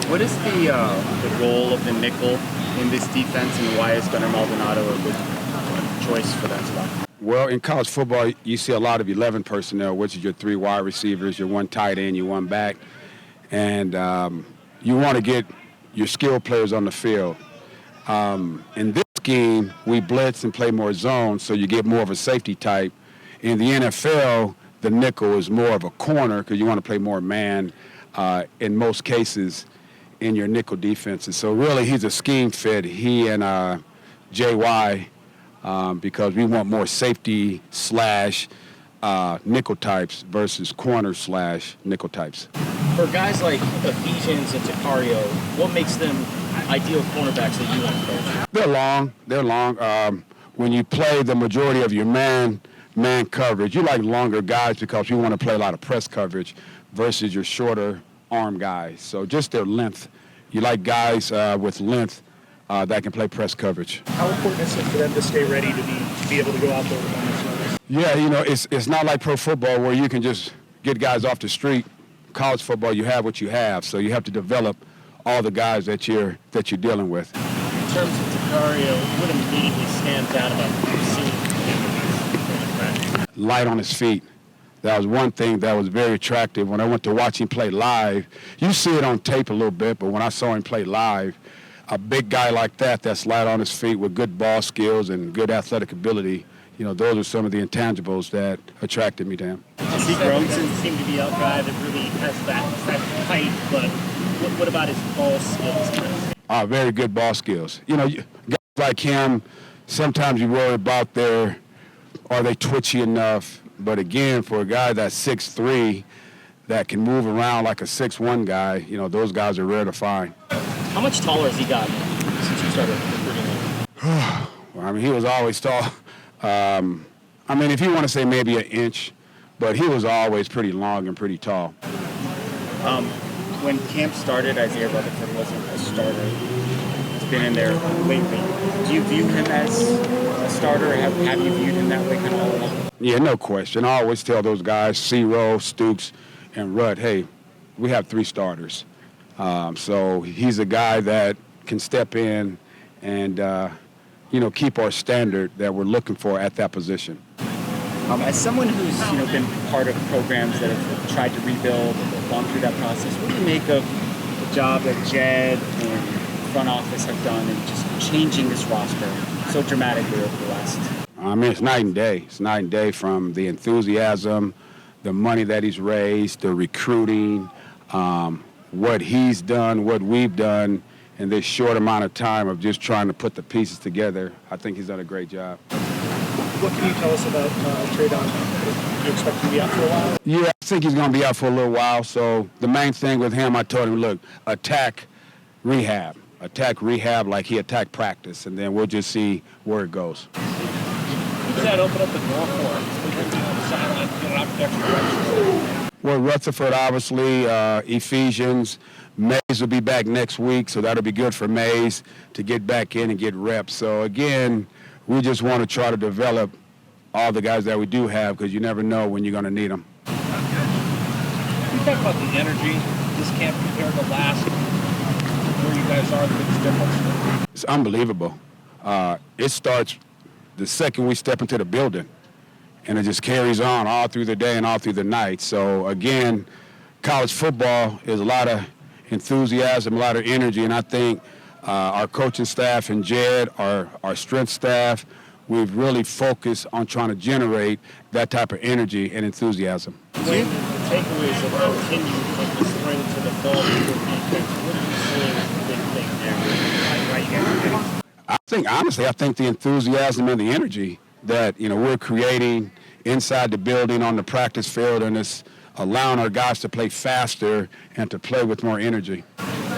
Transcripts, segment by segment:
What is the role of the nickel in this defense, and why is Gunnar Maldonado a good choice for that spot? Well, in college football, you see a lot of 11 personnel, which is your 3 wide receivers, your 1 tight end, your 1 back, and you want to get your skilled players on the field. In this scheme, we blitz and play more zone, so you get more of a safety type. In the NFL, the nickel is more of a corner because you want to play more man in most cases in your nickel defenses. So really, he's a scheme fit, he and JY, because we want more safety slash nickel types versus corner slash nickel types. For guys like Ephesians and Sicario, what makes them ideal cornerbacks that you want to coach? They're long. When you play the majority of your man coverage, you like longer guys because you want to play a lot of press coverage versus your shorter arm guys. So just their length. You like guys with length that can play press coverage. How important is it for them to stay ready to be able to go out there with them? Yeah, you know, it's not like pro football where you can just get guys off the street. College football, you have what you have, so you have to develop all the guys that you're dealing with. In terms of Sicario, what immediately stands out about seeing him? Light on his feet. That was one thing that was very attractive. When I went to watch him play live, you see it on tape a little bit, but when I saw him play live, a big guy like that's light on his feet with good ball skills and good athletic ability, you know, those are some of the intangibles that attracted me to him. He doesn't seem to be a guy that really has that height, but what about his ball skills? Very good ball skills. You know, guys like him, sometimes you worry about are they twitchy enough? But again, for a guy that's 6'3", that can move around like a 6'1" guy, you know, those guys are rare to find. How much taller has he gotten since you started recruiting him? Well, I mean, he was always tall. I mean, if you want to say maybe an inch, but he was always pretty long and pretty tall. When camp started, Isaiah Rutherford wasn't a starter. He's been in there lately. Do you view him as a starter, or have you viewed him that way kind of all along? Yeah, no question. I always tell those guys, C-Row, Stooks, and Rudd, hey, we have 3 starters. So he's a guy that can step in and, you know, keep our standard that we're looking for at that position. As someone who's, you know, been part of programs that have tried to rebuild, gone through that process, what do you make of the job that Jed and front office have done in just changing this roster so dramatically over the last? I mean, it's night and day. It's night and day from the enthusiasm, the money that he's raised, the recruiting, what he's done, what we've done in this short amount of time of just trying to put the pieces together. I think he's done a great job. What can you tell us about Trayvon? Do you expect him to be out for a while? Yeah, I think he's going to be out for a little while. So the main thing with him, I told him, look, attack rehab like he attacked practice, and then we'll just see where it goes. Does that open up the door for him? Well, Rutherford, obviously, Ephesians. Mays will be back next week, so that'll be good for Mays to get back in and get reps. So, again, we just want to try to develop all the guys that we do have because you never know when you're going to need them. Can you talk about the energy this camp compared to last, where you guys are, the biggest difference? It's unbelievable. It starts the second we step into the building, and it just carries on all through the day and all through the night. So, again, college football is a lot of enthusiasm, a lot of energy, and I think our coaching staff and Jed, our strength staff, we've really focused on trying to generate that type of energy and enthusiasm. What are the takeaways of continue from the spring to the fall to your defense? What are you seeing as the big thing there? Right, you guys I think the enthusiasm and the energy that, you know, we're creating inside the building, on the practice field, and it's allowing our guys to play faster and to play with more energy.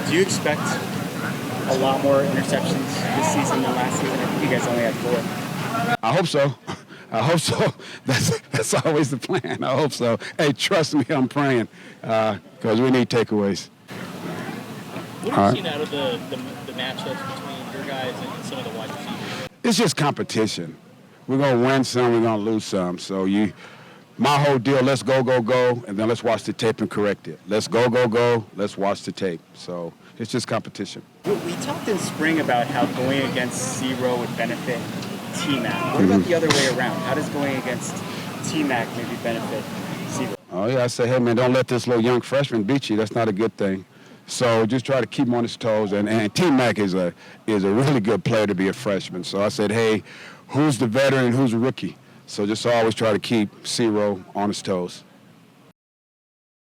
Do you expect a lot more interceptions this season than last season? I think you guys only had 4. I hope so. I hope so. That's always the plan. I hope so. Hey, trust me, I'm praying because we need takeaways. What have you seen out of the matchups between your guys and some of the wide receivers? It's just competition. We're going to win some, we're going to lose some. So my whole deal, let's go, and then let's watch the tape and correct it. Let's go, let's watch the tape. So it's just competition. We talked in spring about how going against Zero would benefit T-Mac. What about the other way around? How does going against T-Mac maybe benefit Zero? Oh, yeah, I say, hey, man, don't let this little young freshman beat you. That's not a good thing. So just try to keep him on his toes. And T-Mac is a really good player to be a freshman. So I said, hey, who's the veteran and who's the rookie? So just always try to keep Zero on his toes.